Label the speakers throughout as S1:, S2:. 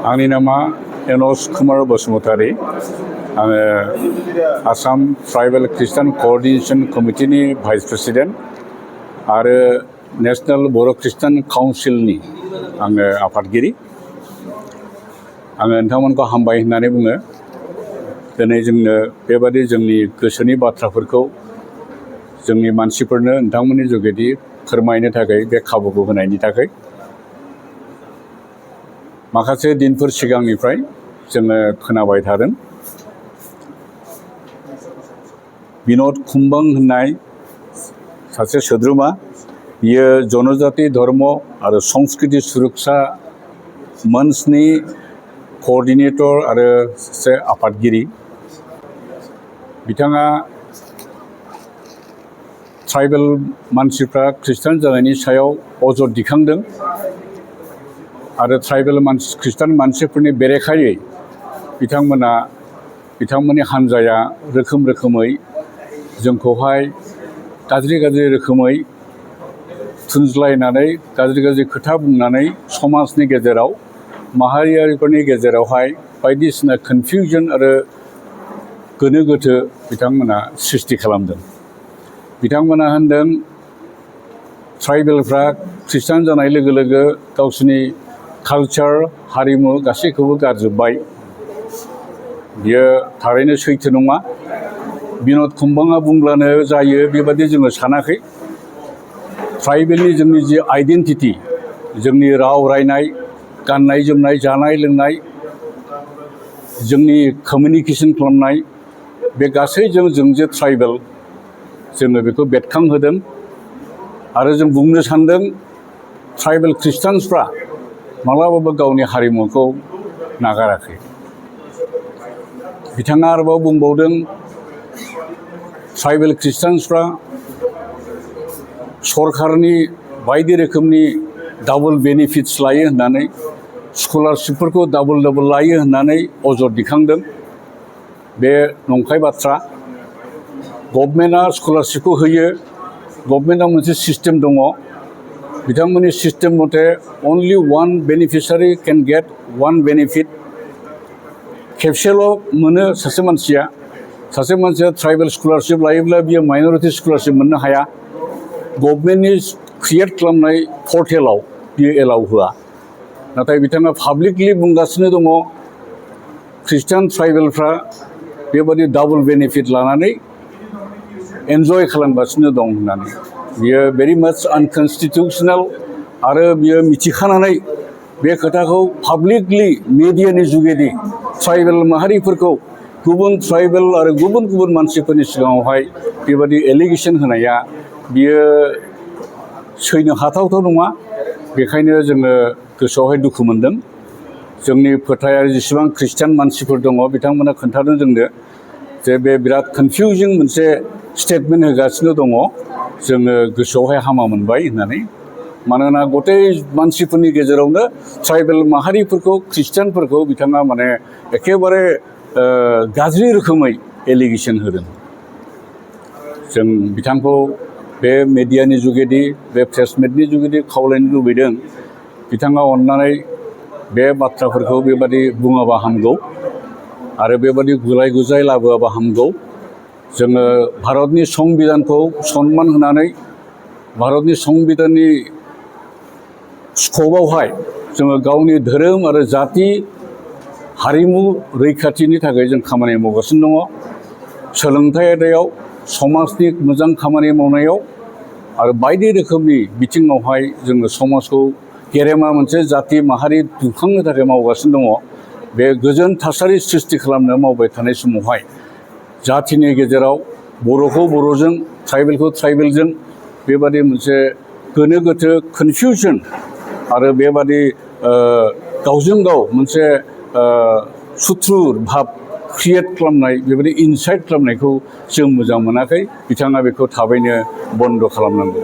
S1: आंनि नामा एनस कुमार बसुमतारी। आङो आसाम ट्राइबेल ख्रिस्टान क'अर्डिनेशन कमिटिनि भाइस प्रेसिडेन्ट आरो नेशनेल बर' ख्रिस्टान काउन्सिलनि आङो आफादगिरि। आङो नोंथांमोनखौ हामबाय होननानै बुङो। दिनै जोंनो बेबादि जोंनि गोसोनि बाथ्राफोरखौ जोंनि मानसिफोरनो नोंथांमोननि जुगेदि फोरमायनो थाखाय बे खाबुखौ होनायनि थाखाय। माखासे दिनफोर सिगांनिफ्राय जोङो खोनाबाय थादों बिन'द खुम्बां होननाय सासे सोद्रोमा, बियो जनजाति धर्म आरो संस्कृति सुरक्षा मंचनि क'अर्डिनेटर आरो सासे आफादगिरि। बिथाङा ट्राइबेल मानसिफ्रा ख्रिस्टान जानायनि सायाव अजद दिखांदों आरो ट्राइबेल ख्रिस्टान मानसिफोरनि बेरेखायै बिथांमोननि हान्जाया रोखोमै जोंखौहाय गाज्रि रोखोमै थुनज्लायनानै गाज्रि खोथा बुंनानै समाजनि गेजेराव माहारियारिफोरनि गेजेरावहाय बायदिसिना कनफिउजन आरो गोनो गोथो बिथांमोना सृष्टि खालामदों। बिथांमोना होनदों ट्राइबेलफ्रा ख्रिस्टान जानाय लोगो लोगो गावसोरनि कालचार हारिमु गासैखौबो गारजोब्बाय। बियो थारैनो सैथो नङा। बिन'द खुम्बाङा बुंब्लानो जायो बेबादि जोङो सानाखै। ट्राइबेलनि जोंनि जि आइडेन्टिटि, जोंनि राव रायनाय, गाननाय जोमनाय, जानाय लोंनाय, जोंनि कमिउनिकेशन खालामनाय, बे गासैजों जों जे ट्राइबेल जोङो बेखौ बेरखांहोदों आरो जों बुंनो सानदों ट्राइबेल ख्रिस्टानफ्रा माब्लाबाबो गावनि हारिमुखौ नागाराखै। बिथाङा आरोबाव बुंबावदों ट्राइबेल ख्रिस्टानफ्रा सरकारनि बायदि रोखोमनि डाबल बेनिफिट्स लायो होननानै, स्कलारशिपफोरखौ डाबल लायो होननानै अजद दिखांदों। बे नंखाय बाथ्रा। गभर्नमेन्टआ स्कलारशिपखौ होयो। गभर्नमेन्टआव मोनसे सिस्टेम दङ। बिथांमोननि सिस्टेम मथे अनलि वान बेनिफिसारि केन गेट वान बेनिफिट। खेबसेल' मोनो सासे मानसिया ट्राइबेल स्कलारशिप लायोब्ला बियो माइन'रिटि स्कलारशिप मोननो हाया। गभर्नमेन्टनि क्रिएट खालामनाय पर्टेलाव बियो एलाउ होआ। नाथाय बिथाङा पाब्लिकलि बुंगासिनो दङ ख्रिस्टान ट्राइबेलफ्रा बेबादि डाबल बेनिफिट लानानै एन्जय खालामगासिनो दं होननानै। बियो भेरि माच आनकनस्टिटिउसनेल आरो बियो मिथिखानानै बे खोथाखौ पाब्लिकलि मिडियानि जुगेदि ट्राइबेल माहारिफोरखौ गुबुन ट्राइबेल आरो गुबुन मानसिफोरनि सिगाङावहाय बेबादि एलिगेसन होनाया बियो सैनो हाथावथाव नङा। बेखायनो जोङो गोसोआवहाय दुखु मोनदों। जोंनि फोथायारि जेसेबां ख्रिस्टान मानसिफोर दङ बिथांमोना खोन्थादों जोंनो जे बे बिराद कनफिउजिं मोनसे स्टेटमेन्ट होगासिनो दङ। जोङो गोसोआवहाय हामा मोनबाय होननानै। मानोना गथाय मानसिफोरनि गेजेरावनो ट्राइबेल माहारिफोरखौ ख्रिस्टानफोरखौ बिथाङा माने एखेबारे गाज्रि रोखोमै एलिगेसन होदों। जों बिथांखौ बे मिडियानि जुगेदि, बे प्रेसमिटनि जुगेदि खावलायनो लुबैदों बिथाङा अननानै बे बाथ्राफोरखौ बेबादि बुङाबा हामगौ आरो बेबादि गुलाय गुजाय लाबोआबा हामगौ। जोङो भारतनि संबिधानखौ सनमान होनानै भारतनि संबिधाननि स्कपआवहाय जोङो गावनि धोरोम आरो जाति हारिमु रैखाथिनि थाखाय जों खामानि मावगासिनो दङ। सोलोंथाइ आयदायाव, समाजनि मोजां खामानि मावनायाव आरो बायदि रोखोमनि बिथिङावहाय जोङो समाजखौ गेरेमा मोनसे जाति माहारि दुखांनो थाखाय मावगासिनो दङ। बे गोजोन थासारि सृष्टि खालामनो मावबाय थानाय समावहाय जातिनि गेजेराव बर'खौ बर'जों, ट्राइबेलखौ ट्राइबेलजों बेबादि मोनसे गोनो गोथो कनफिउजन आरो बेबादि गावजों गाव मोनसे सुथ्रु भाब क्रिएट खालामनाय, बेबादि इनसाइट खालामनायखौ जों मोजां मोनाखै। बिथाङा बेखौ थाबैनो बन्द' खालामनांगौ।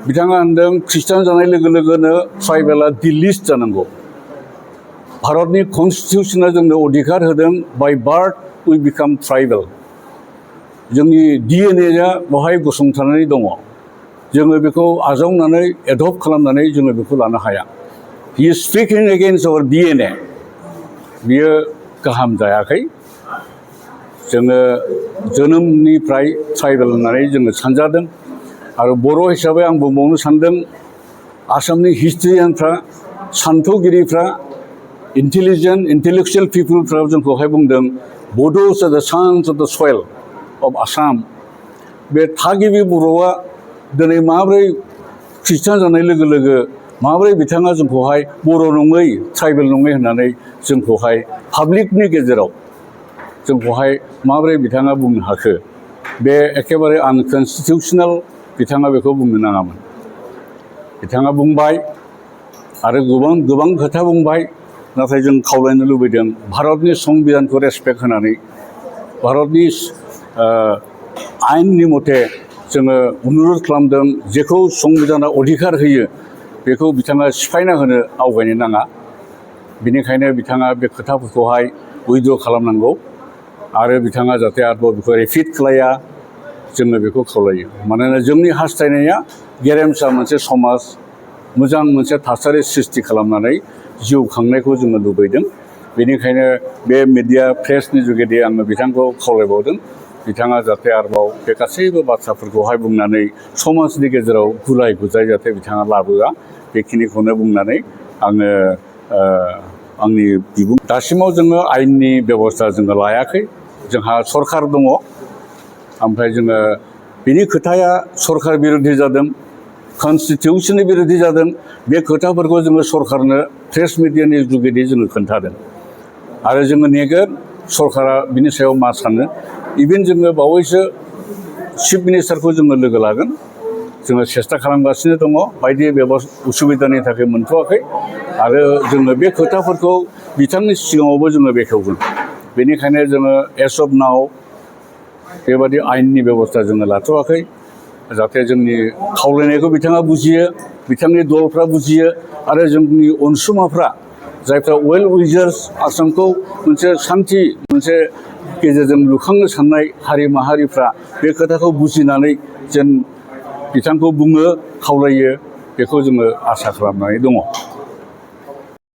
S1: बिथाङा होनदों ख्रिस्टान जानाय लोगो लोगोनो ट्राइबेला डिलिस्ट जानांगौ। भारतनि कनस्टिटिउसना जोंनो अधिकार होदों बाय बार्थ उइ बिकाम ट्राइबेल। जोंनि डिएनएआ बेवहाय गसंथानानै दङ। जोङो बेखौ आजावनानै एडप्ट खालामनानै जोङो बेखौ लानो हाया। He is speaking against our DNA. बियो गाहाम जायाखै जोङो जोनोमनिफ्राय ट्राइबेल होननानै जोङो सानजादों आरो बर' हिसाबै आं बुंबावनो सानदों आसामनि हिस्ट्रियानफ्रा सान्थौगिरिफ्रा इन्टेलेक्चुयेल पिपुलफ्रा जोंखौहाय बुंदों बड'स आर द सन्स अफ द सयल अफ आसाम बे थागिबि बर'आ दिनै माब्रै ख्रिस्टान जानाय लोगो लोगो माब्रै बिथाङा जोंखौहाय बर' नङै ट्राइबेल नङै होननानै जोंखौहाय पाब्लिकनि गेजेराव जोंखौहाय माब्रै बिथाङा बुंनो हाखो बे एखेबारे आनकनस्टिटिउसनेल बिथाङा बेखौ बुंनो नाङामोन बिथाङा बुंबाय आरो गोबां खोथा बुंबाय नाथाय जों खावलायनो लुबैदों भारतनि संबिधानखौ रेसपेक्ट होनानै भारतनि आयेननि मथे जोङो अनुरद खालामदों जेखौ संबिधाना अधिकार होयो बेखौ बिथाङा सिफायना होनो आवगायनो नाङा बेनिखायनो बिथाङा बे खोथाफोरखौहाय उइद्र' खालामनांगौ आरो बिथाङा जाहाथे आरोबाव बेखौ रिपिट खालाया जोङो बेखौ खावलायो मानोना जोंनि हास्थायनाया गेरेमसा मोनसे समाज मोजां मोनसे थासारि सृष्टि खालामनानै जिउ खांनायखौ जोङो लुबैदों बेनिखायनो बे मिडिया प्रेसनि जुगेदि आङो बिथांखौ खावलायबावदों बिथाङा जाहाथे आरोबाव बे गासैबो बाथ्राफोरखौहाय बुंनानै समाजनि गेजेराव गुलाय गुजाय जाहाथे बिथाङा लाबोआ बेखिनिखौनो बुंनानै आङो आंनि बिबुं दासिमाव जोङो आयेननि बेबस्था जोङो लायाखै जोंहा सरखार दङ ओमफ्राय जोङो बिनि खोथाया सरखार बिरोधि जादों कनस्टिटिउसननि बिरोधि जादों बे खोथाफोरखौ जोङो सरखारनो प्रेस मिडियानि जुगेदि जोङो खोन्थादों आरो जोङो नेगोन सरखारा बिनि सायाव मा सानो इभेन जोङो बावैसो चिफ मिनिस्टारखौ जोङो लोगो लागोन जोङो सेस्था खालामगासिनो दङ बायदि उसुबिदानि थाखाय मोनथ'वाखै आरो जोङो बे खोथाफोरखौ बिथांनि सिगाङावबो जोङो बेखेवगोन बेनिखायनो जोङो एज अफ नाउ बेबादि आयेननि बेबस्था जोङो लाथ'वाखै जाहाथे जोंनि खावलायनायखौ बिथाङा बुजियो बिथांनि दलफ्रा बुजियो आरो जोंनि अनसुमाफ्रा जायफ्रा वेल विजार्स आसामखौ मोनसे सान्थि मोनसे गेजेरजों लुखांनो साननाय हारि माहारिफ्रा बे खोथाखौ बुजिनानै जेन बिथांखौ बुङो खावलायो बेखौ जोङो आसा खालामनानै दङ